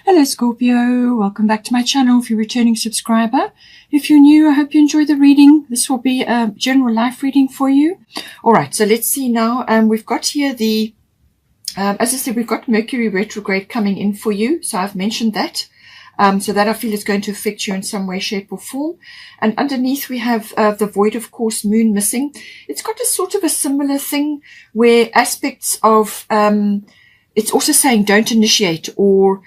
Hello Scorpio, welcome back to my channel if you're a returning subscriber. If you're new, I hope you enjoy the reading. This will be a general life reading for you. Alright, so let's see now. We've got here the, as I said, we've got Mercury retrograde coming in for you. So I've mentioned that. So that I feel is going to affect you in some way, shape or form. And underneath we have the void of course moon missing. It's got a sort of a similar thing where aspects of, it's also saying don't initiate or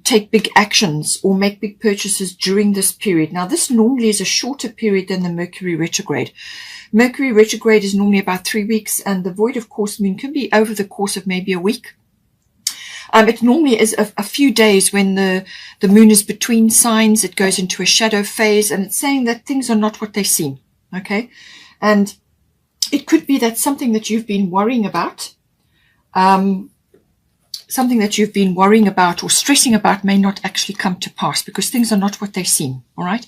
take big actions or make big purchases during this period. Now, this normally is a shorter period than the Mercury retrograde. Mercury retrograde is normally about 3 weeks, and the void of course moon can be over the course of maybe a week. It normally is a few days when the moon is between signs. It goes into a shadow phase, and it's saying that things are not what they seem. Okay, and it could be that something that you've been worrying about, or stressing about may not actually come to pass because things are not what they seem. All right.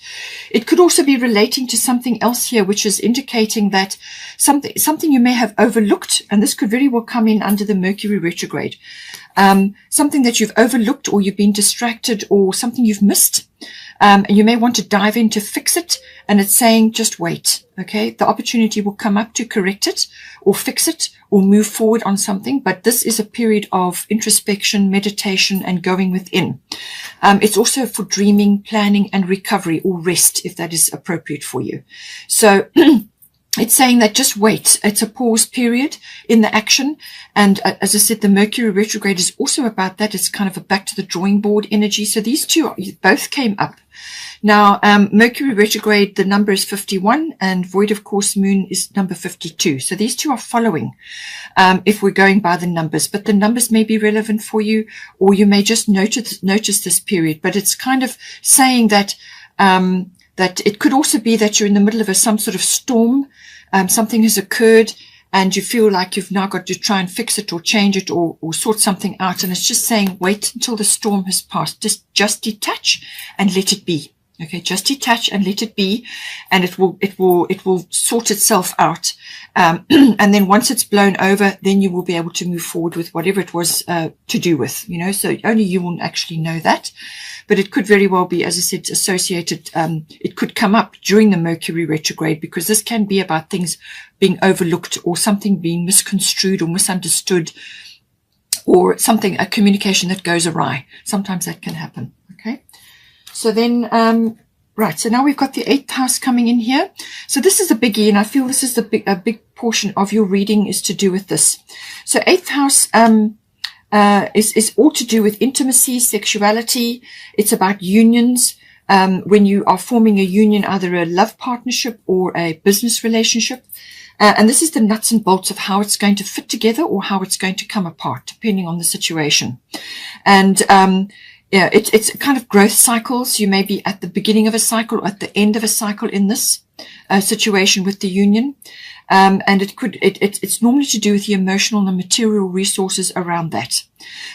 It could also be relating to something else here, which is indicating that something you may have overlooked, and this could very well come in under the Mercury retrograde. Something that you've overlooked or you've been distracted or something you've missed. And you may want to dive in to fix it. And it's saying, just wait. Okay. The opportunity will come up to correct it or fix it or move forward on something. But this is a period of introspection, meditation, and going within. It's also for dreaming, planning, and recovery or rest, if that is appropriate for you. So it's saying that just wait. It's a pause period in the action. And as I said, the Mercury retrograde is also about that. It's kind of a back to the drawing board energy. So these two both came up. Now, Mercury retrograde, the number is 51, and void of course moon is number 52. So these two are following, if we're going by the numbers, but the numbers may be relevant for you, or you may just notice this period. But it's kind of saying that, that it could also be that you're in the middle of some sort of storm. Something has occurred and you feel like you've now got to try and fix it or change it or sort something out. And it's just saying, wait until the storm has passed. Just detach and let it be. Okay. Just detach and let it be. And it will sort itself out. And then once it's blown over, then you will be able to move forward with whatever it was, to do with, so only you will actually know that. But it could very well be, as I said, associated. It could come up during the Mercury retrograde because this can be about things being overlooked or something being misconstrued or misunderstood or a communication that goes awry. Sometimes that can happen. Okay. So then, right. So now we've got the 8th house coming in here. So this is a biggie, and I feel this is a big portion of your reading is to do with this. So 8th house, is all to do with intimacy, sexuality. It's about unions. When you are forming a union, either a love partnership or a business relationship. And this is the nuts and bolts of how it's going to fit together or how it's going to come apart, depending on the situation. And, yeah, it's kind of growth cycles. You may be at the beginning of a cycle or at the end of a cycle in this situation with the union. And it's normally to do with the emotional and material resources around that.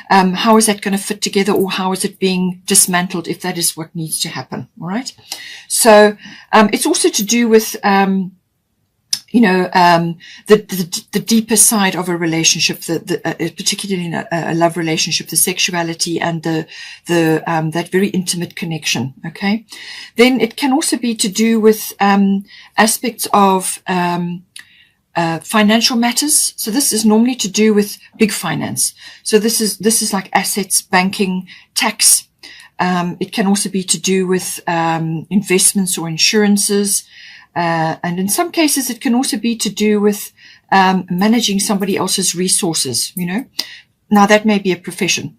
How is that going to fit together, or how is it being dismantled if that is what needs to happen? All right. So, it's also to do with, the deeper side of a relationship, particularly in a love relationship, the sexuality and that very intimate connection. Okay. Then it can also be to do with, aspects of, financial matters. So this is normally to do with big finance. So this is like assets, banking, tax. It can also be to do with, investments or insurances. And in some cases, it can also be to do with, managing somebody else's resources, Now that may be a profession.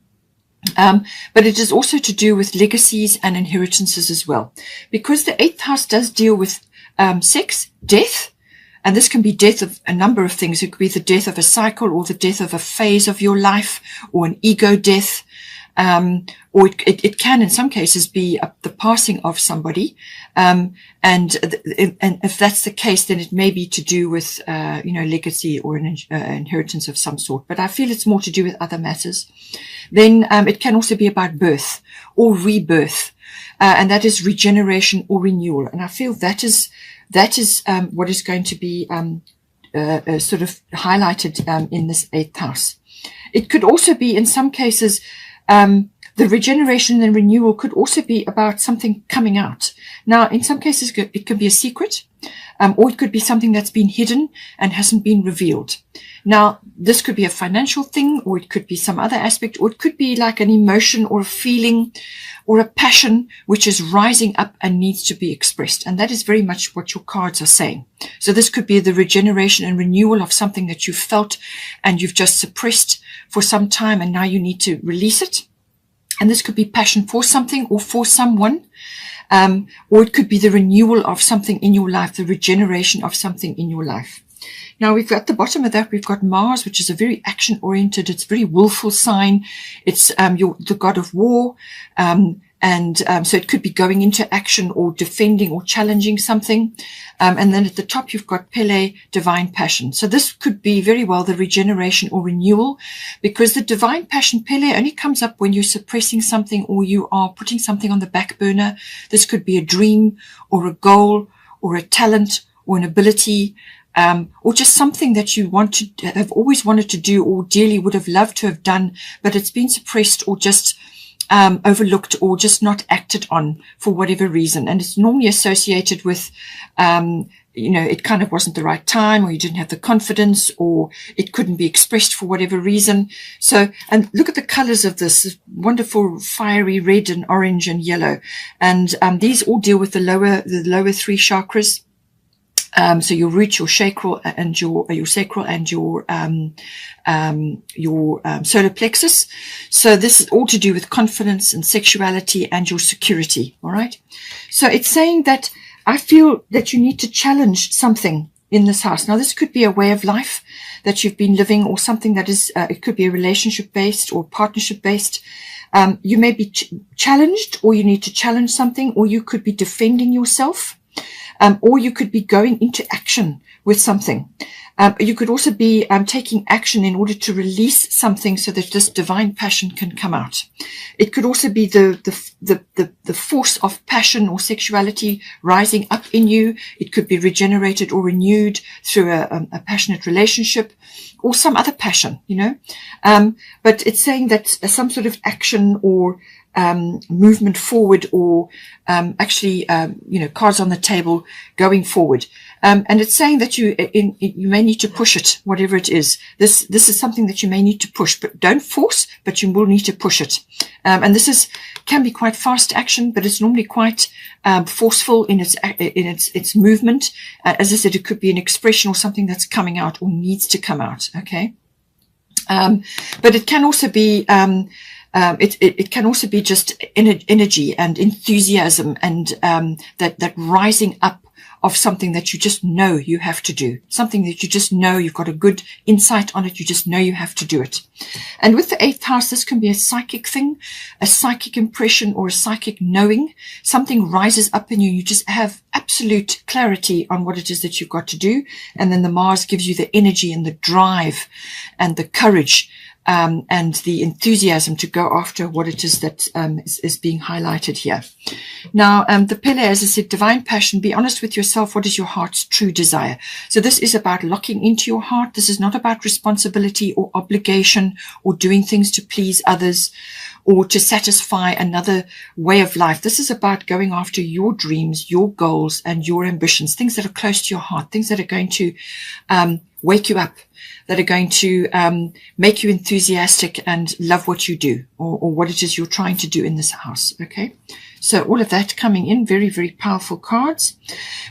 But it is also to do with legacies and inheritances as well. Because the 8th house does deal with, sex, death. And this can be death of a number of things. It could be the death of a cycle or the death of a phase of your life or an ego death. Or it can in some cases be the passing of somebody. And if that's the case, then it may be to do with, legacy or an inheritance of some sort. But I feel it's more to do with other matters. Then, it can also be about birth or rebirth. And that is regeneration or renewal. And I feel that is what is going to be sort of highlighted in this 8th house. It could also be in some cases The regeneration and renewal could also be about something coming out. Now, in some cases, it could be a secret, or it could be something that's been hidden and hasn't been revealed. Now, this could be a financial thing, or it could be some other aspect, or it could be like an emotion or a feeling or a passion which is rising up and needs to be expressed. And that is very much what your cards are saying. So this could be the regeneration and renewal of something that you've felt and you've just suppressed for some time, and now you need to release it. And this could be passion for something or for someone, or it could be the renewal of something in your life, the regeneration of something in your life. Now, we've got the bottom of that, we've got Mars, which is a very action-oriented, it's a very willful sign. It's the god of war, so it could be going into action or defending or challenging something. And then at the top, you've got Pele, divine passion. So this could be very well the regeneration or renewal, because the divine passion, Pele, only comes up when you're suppressing something or you are putting something on the back burner. This could be a dream or a goal or a talent or an ability, or just something that you want to have always wanted to do or dearly would have loved to have done, but it's been suppressed or just overlooked or just not acted on for whatever reason. And it's normally associated with, it kind of wasn't the right time, or you didn't have the confidence, or it couldn't be expressed for whatever reason. So, and look at the colors of this wonderful fiery red and orange and yellow. And these all deal with the lower three chakras. So your root, your sacral, and your sacral and your solar plexus. So this is all to do with confidence and sexuality and your security. All right. So it's saying that I feel that you need to challenge something in this house. Now, this could be a way of life that you've been living, or something that is, it could be a relationship based or partnership based. You may be challenged, or you need to challenge something, or you could be defending yourself. Or you could be going into action with something. You could also be taking action in order to release something so that this divine passion can come out. It could also be the force of passion or sexuality rising up in you. It could be regenerated or renewed through a passionate relationship or some other passion, but it's saying that some sort of action or movement forward, or cards on the table going forward. And it's saying that you may need to push it, whatever it is. This is something that you may need to push, but don't force, but you will need to push it. And this can be quite fast action, but it's normally quite forceful in its movement. As I said, it could be an expression or something that's coming out or needs to come out. Okay. But it can also be, it can also be just energy and enthusiasm and that rising up of something that you just know you have to do, something that you just know you've got a good insight on it, you just know you have to do it. And with the 8th house, this can be a psychic thing, a psychic impression, or a psychic knowing. Something rises up in you, you just have absolute clarity on what it is that you've got to do. And then the Mars gives you the energy and the drive and the courage and the enthusiasm to go after what it is that is being highlighted here. Now, the Pele, as I said, divine passion, be honest with yourself. What is your heart's true desire? So this is about locking into your heart. This is not about responsibility or obligation or doing things to please others or to satisfy another way of life. This is about going after your dreams, your goals, and your ambitions, things that are close to your heart, things that are going to wake you up, that are going to make you enthusiastic and love what you do, or what it is you're trying to do in this house. Okay, so all of that coming in, very, very powerful cards.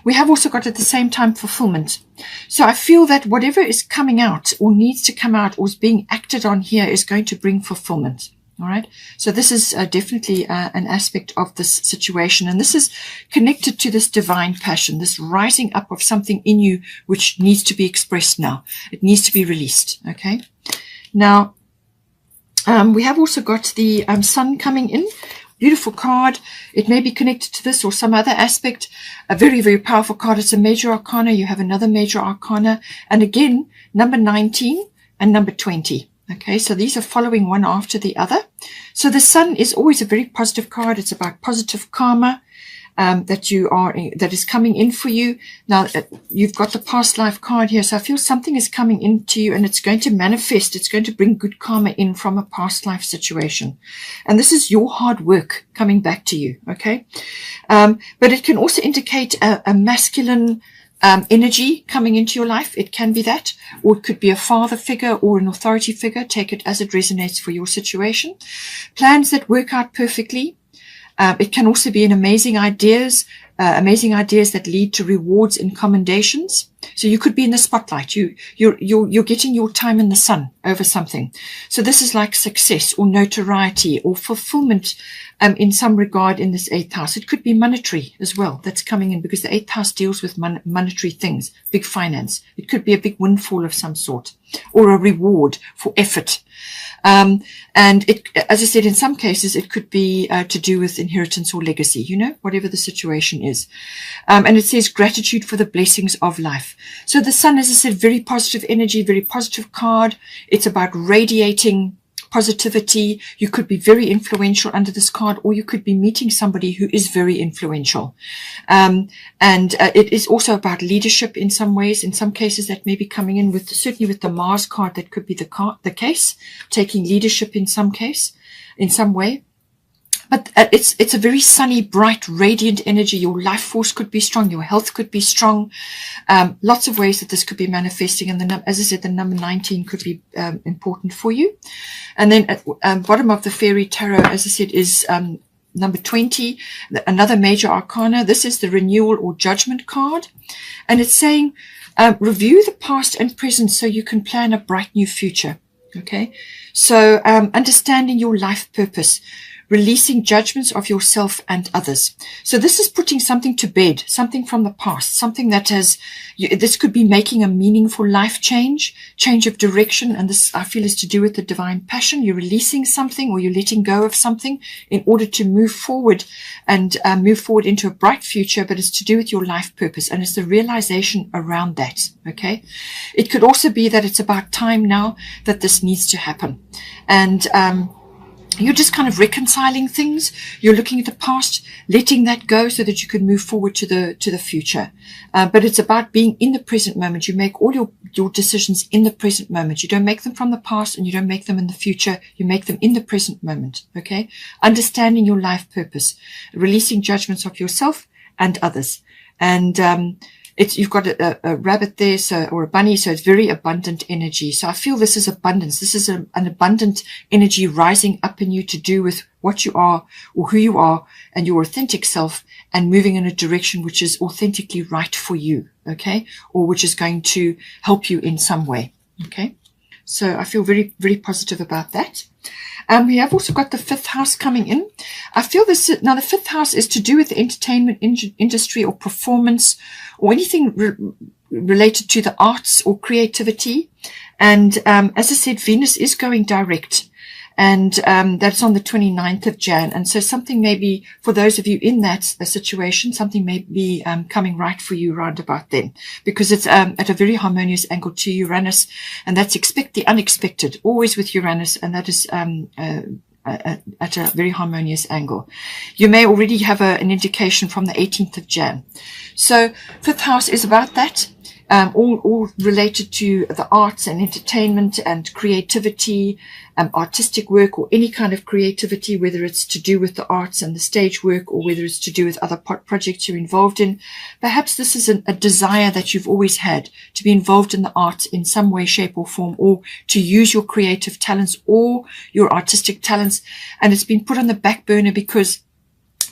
We have also got at the same time fulfillment. So I feel that whatever is coming out or needs to come out or is being acted on here is going to bring fulfillment. All right. So this is definitely an aspect of this situation. And this is connected to this divine passion, this rising up of something in you which needs to be expressed now. It needs to be released. Okay. Now, we have also got the sun coming in. Beautiful card. It may be connected to this or some other aspect. A very, very powerful card. It's a major arcana. You have another major arcana. And again, number 19 and number 20. Okay, so these are following one after the other. So the sun is always a very positive card. It's about positive karma. that is coming in for you. Now, you've got the past life card here. So I feel something is coming into you and it's going to manifest. It's going to bring good karma in from a past life situation. And this is your hard work coming back to you. Okay. But it can also indicate a masculine energy coming into your life. It can be that, or it could be a father figure or an authority figure. Take it as it resonates for your situation. Plans that work out perfectly. It can also be an amazing ideas that lead to rewards and commendations. So you could be in the spotlight. You're getting your time in the sun over something. So this is like success or notoriety or fulfillment in some regard in this 8th house. It could be monetary as well that's coming in, because the 8th house deals with monetary things, big finance. It could be a big windfall of some sort or a reward for effort. And it, as I said, in some cases, it could be to do with inheritance or legacy, whatever the situation is. And it says gratitude for the blessings of life. So the sun, as I said, very positive energy, very positive card. It's about radiating positivity. You could be very influential under this card, or you could be meeting somebody who is very influential. It is also about leadership in some ways. In some cases, that may be coming in with, certainly with the Mars card, that could be the case, taking leadership in some case, in some way. But it's a very sunny, bright, radiant energy. Your life force could be strong. Your health could be strong. Lots of ways that this could be manifesting. And as I said, the number 19 could be important for you. And then at bottom of the fairy tarot, as I said, is number 20, another major arcana. This is the renewal or judgment card. And it's saying, review the past and present so you can plan a bright new future. Okay. So understanding your life purpose, releasing judgments of yourself and others. So this is putting something to bed, something from the past, something that this could be making a meaningful life change of direction. And this, I feel, is to do with the divine passion. You're releasing something, or you're letting go of something in order to move forward and move forward into a bright future. But it's to do with your life purpose, and it's the realization around that. Okay. It could also be that it's about time now that this needs to happen. And, you're just kind of reconciling things. You're looking at the past, letting that go so that you can move forward to the future. But it's about being in the present moment. You make all your decisions in the present moment. You don't make them from the past, and you don't make them in the future. You make them in the present moment. Okay. Understanding your life purpose, releasing judgments of yourself and others. And, you've got a rabbit there, or a bunny, so it's very abundant energy. So I feel this is abundance. This is an abundant energy rising up in you to do with what you are or who you are and your authentic self, and moving in a direction which is authentically right for you. Okay. Or which is going to help you in some way. Okay. So I feel very, very positive about that. We have also got the 5th house coming in. I feel this, now the 5th house is to do with the entertainment industry or performance or anything related to the arts or creativity. And as I said, Venus is going direct. And that's on the 29th of Jan. And so something may be, for those of you in that situation, something may be coming right for you round about then, because it's at a very harmonious angle to Uranus, and that's expect the unexpected, always with Uranus, and that is at a very harmonious angle. You may already have an indication from the 18th of Jan. So 5th house is about that. All related to the arts and entertainment and creativity, artistic work, or any kind of creativity, whether it's to do with the arts and the stage work, or whether it's to do with other projects you're involved in. Perhaps this is a desire that you've always had, to be involved in the arts in some way, shape or form, or to use your creative talents or your artistic talents. And it's been put on the back burner because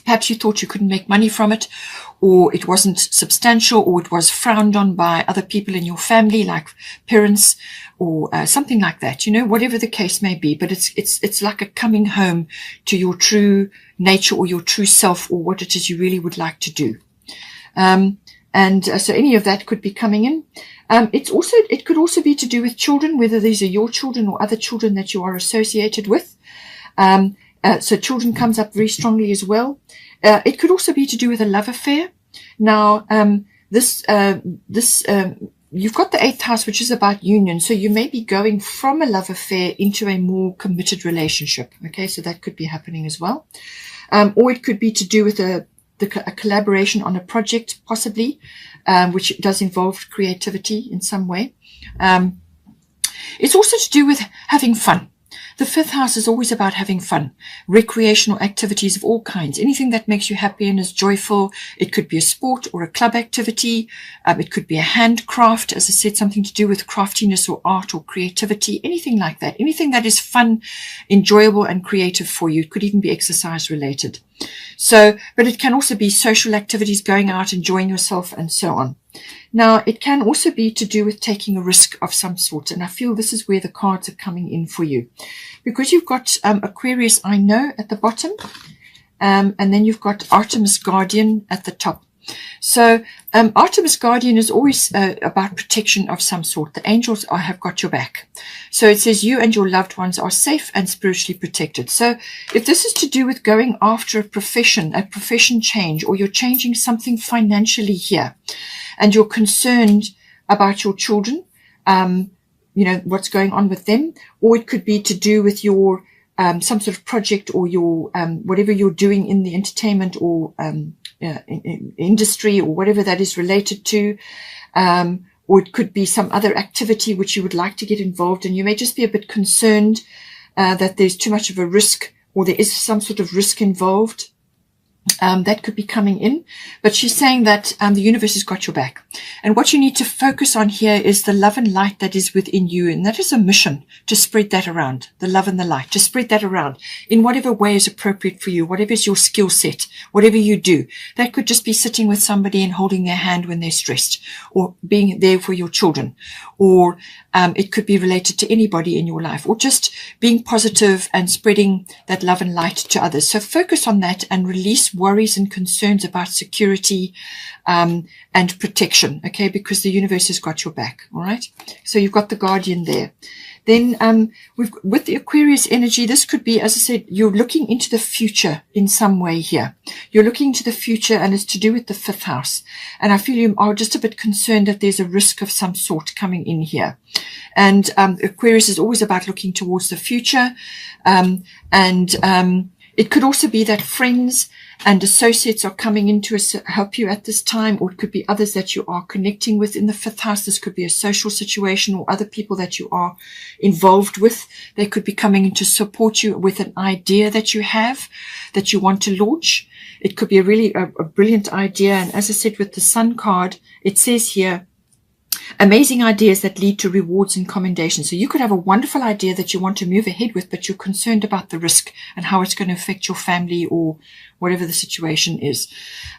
perhaps you thought you couldn't make money from it, or it wasn't substantial, or it was frowned on by other people in your family, like parents, or something like that, whatever the case may be. But it's like a coming home to your true nature or your true self, or what it is you really would like to do. So any of that could be coming in. It could also be to do with children, whether these are your children or other children that you are associated with. So children comes up very strongly as well. It could also be to do with a love affair. Now, you've got the 8th house, which is about union. So you may be going from a love affair into a more committed relationship. Okay. So that could be happening as well. Or it could be to do with the a collaboration on a project, possibly, which does involve creativity in some way. It's also to do with having fun. The fifth house is always about having fun, recreational activities of all kinds, anything that makes you happy and is joyful. It could be a sport or a club activity. It could be a handcraft, as I said, something to do with craftiness or art or creativity, anything like that, anything that is fun, enjoyable and creative for you. It could even be exercise related. So, but it can also be social activities, going out, enjoying yourself and so on. Now, it can also be to do with taking a risk of some sort. And I feel this is where the cards are coming in for you. Because you've got Aquarius, I know, at the bottom. And then you've got Artemis Guardian at the top. So Artemis Guardian is always about protection of some sort. The angels have got your back. So it says you and your loved ones are safe and spiritually protected. So if this is to do with going after a profession change, or you're changing something financially here, and you're concerned about your children, you know, what's going on with them, or it could be to do with your some sort of project, or your whatever you're doing in the entertainment or industry, or whatever that is related to, or it could be some other activity which you would like to get involved in. You may just be a bit concerned that there's too much of a risk, or there is some sort of risk involved. That could be coming in, but she's saying that the universe has got your back, and what you need to focus on here is the love and light that is within you, and that is a mission to spread that around, the love and the light, to spread that around in whatever way is appropriate for you, whatever is your skill set, whatever you do. That could just be sitting with somebody and holding their hand when they're stressed, or being there for your children, or it could be related to anybody in your life, or just being positive and spreading that love and light to others. So focus on that and release worries and concerns about security and protection, okay, because the universe has got your back. All right, so you've got the Guardian there. Then with the Aquarius energy, this could be, as I said, you're looking into the future in some way here. You're looking into the future, and it's to do with the fifth house. And I feel you are just a bit concerned that there's a risk of some sort coming in here. And Aquarius is always about looking towards the future. It could also be that friends and associates are coming in to help you at this time, or it could be others that you are connecting with in the fifth house. This could be a social situation, or other people that you are involved with. They could be coming in to support you with an idea that you have, that you want to launch. It could be a really a brilliant idea. And as I said, with the Sun card, it says here, amazing ideas that lead to rewards and commendation. So you could have a wonderful idea that you want to move ahead with, but you're concerned about the risk and how it's going to affect your family or whatever the situation is.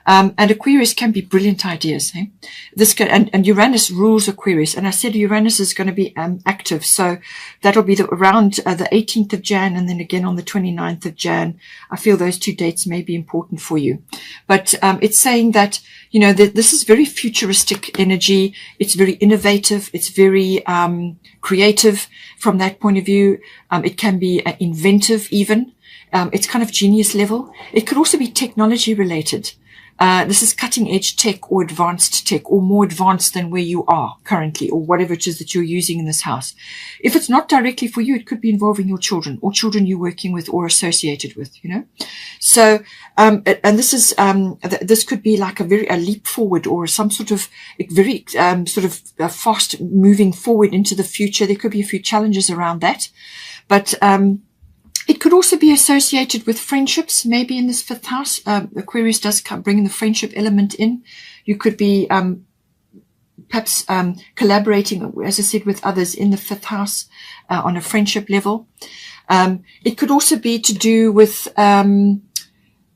And Aquarius can be brilliant ideas. Eh? This can, and Uranus rules Aquarius. And I said Uranus is going to be active. So that'll be around the 18th of Jan, and then again on the 29th of Jan. I feel those two dates may be important for you. But it's saying that, you know, that this is very futuristic energy. It's very innovative. It's very creative from that point of view. It can be inventive even. It's kind of genius level. It could also be technology related. This is cutting edge tech or advanced tech, or more advanced than where you are currently, or whatever it is that you're using in this house. If it's not directly for you, it could be involving your children, or children you're working with or associated with, you know. So, and this is, this could be like a leap forward, or some sort of very, fast moving forward into the future. There could be a few challenges around that, but, it could also be associated with friendships, maybe in this fifth house. Aquarius does bring the friendship element in. You could be perhaps collaborating, as I said, with others in the fifth house on a friendship level. It could also be to do with, you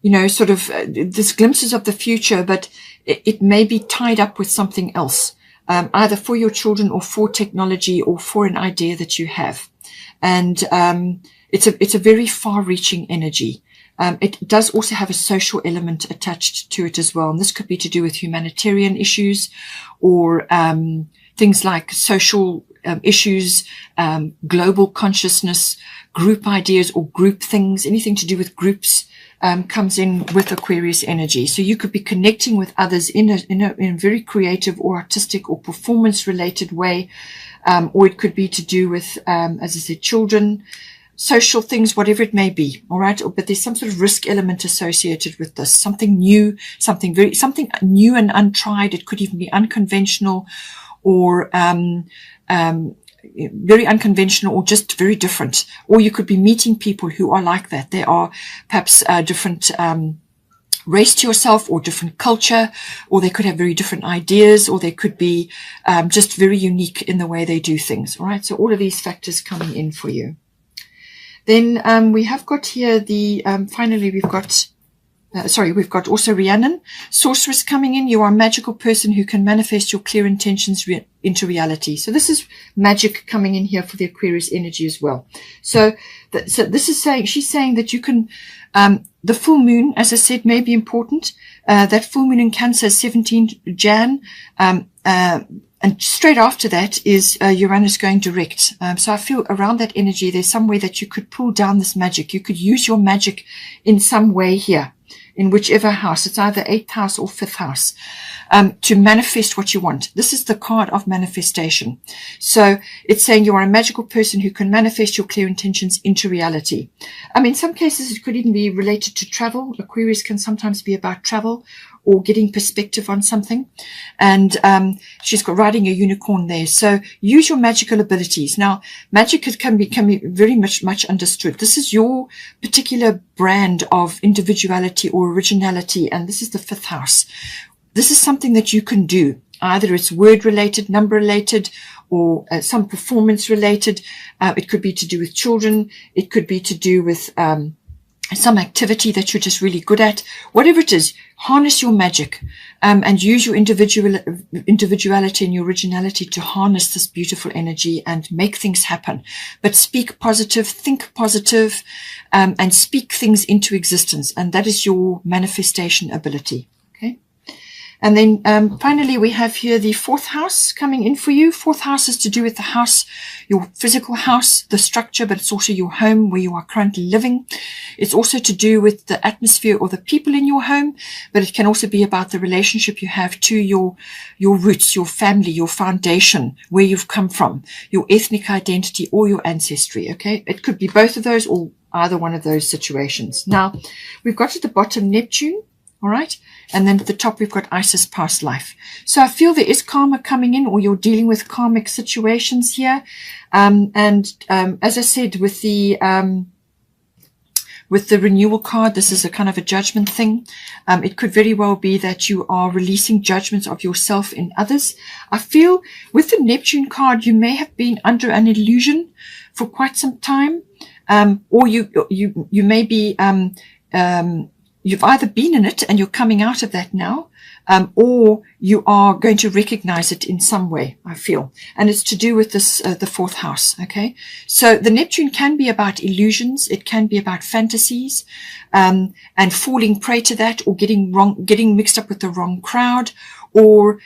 know, sort of this glimpses of the future, but it may be tied up with something else, either for your children or for technology or for an idea that you have. And it's a very far-reaching energy. It does also have a social element attached to it as well. And this could be to do with humanitarian issues, or things like social issues, global consciousness, group ideas or group things. Anything to do with groups comes in with Aquarius energy. So you could be connecting with others in a very creative or artistic or performance-related way. Or it could be to do with, as I said, children, social things, whatever it may be. All right. But there's some sort of risk element associated with this, something new, something new and untried. It could even be unconventional or, very unconventional or just very different. Or you could be meeting people who are like that. They are perhaps different race to yourself or different culture, or they could have very different ideas, or they could be just very unique in the way they do things. All right. So all of these factors coming in for you. Then we have got here the finally we've got we've got also Rhiannon, sorceress coming in. You are a magical person who can manifest your clear intentions into reality. So this is magic coming in here for the Aquarius energy as well. So this is saying, she's saying that you can, the full moon, as I said, may be important. That full moon in Cancer, 17 Jan, and straight after that is Uranus going direct. So I feel around that energy, there's some way that you could pull down this magic. You could use your magic in some way here, in whichever house. It's either 8th house or 5th house, to manifest what you want. This is the card of manifestation. So it's saying you are a magical person who can manifest your clear intentions into reality. In some cases, it could even be related to travel. Aquarius can sometimes be about travel or getting perspective on something. And she's got riding a unicorn there. So use your magical abilities. Now, magic can be very much understood. This is your particular brand of individuality or originality, and this is the 5th house. This is something that you can do. Either it's word related, number related, or some performance related. It could be to do with children. It could be to do with some activity that you're just really good at. Whatever it is, harness your magic and use your individuality and your originality to harness this beautiful energy and make things happen. But speak positive, think positive, and speak things into existence. And that is your manifestation ability. Okay. And then finally, we have here the 4th house coming in for you. 4th house is to do with the house, your physical house, the structure, but it's also your home where you are currently living. It's also to do with the atmosphere or the people in your home, but it can also be about the relationship you have to your roots, your family, your foundation, where you've come from, your ethnic identity or your ancestry. Okay. It could be both of those or either one of those situations. Now, we've got at the bottom Neptune. All right. And then at the top, we've got Isis past life. So I feel there is karma coming in, or you're dealing with karmic situations here. As I said, with the renewal card, this is a kind of a judgment thing. It could very well be that you are releasing judgments of yourself in others. I feel with the Neptune card, you may have been under an illusion for quite some time. Or you may be, you've either been in it and you're coming out of that now, or you are going to recognize it in some way, I feel. And it's to do with this, the 4th house. Okay. So the Neptune can be about illusions. It can be about fantasies, and falling prey to that, or getting mixed up with the wrong crowd, or,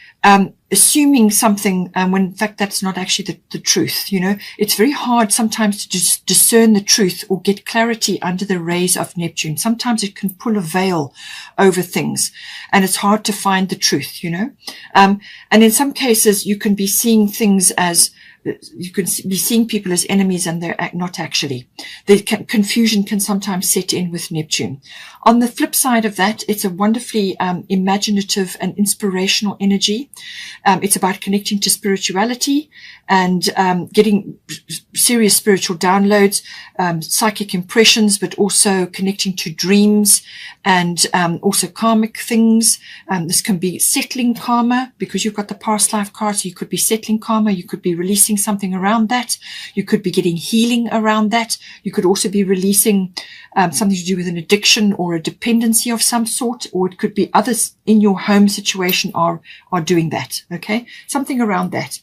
assuming something, when in fact that's not actually the truth. You know, it's very hard sometimes to just discern the truth or get clarity under the rays of Neptune. Sometimes it can pull a veil over things, and it's hard to find the truth, you know. And in some cases you can be seeing things as, you can be seeing people as enemies, and they're not actually. The confusion can sometimes set in with Neptune. On the flip side of that, it's a wonderfully imaginative and inspirational energy. It's about connecting to spirituality and getting serious spiritual downloads, psychic impressions, but also connecting to dreams and also karmic things. This can be settling karma, because you've got the past life card, so you could be settling karma. You could be releasing something around that. You could be getting healing around that. You could also be releasing something to do with an addiction or a dependency of some sort, or it could be others in your home situation are doing that. Okay. Something around that.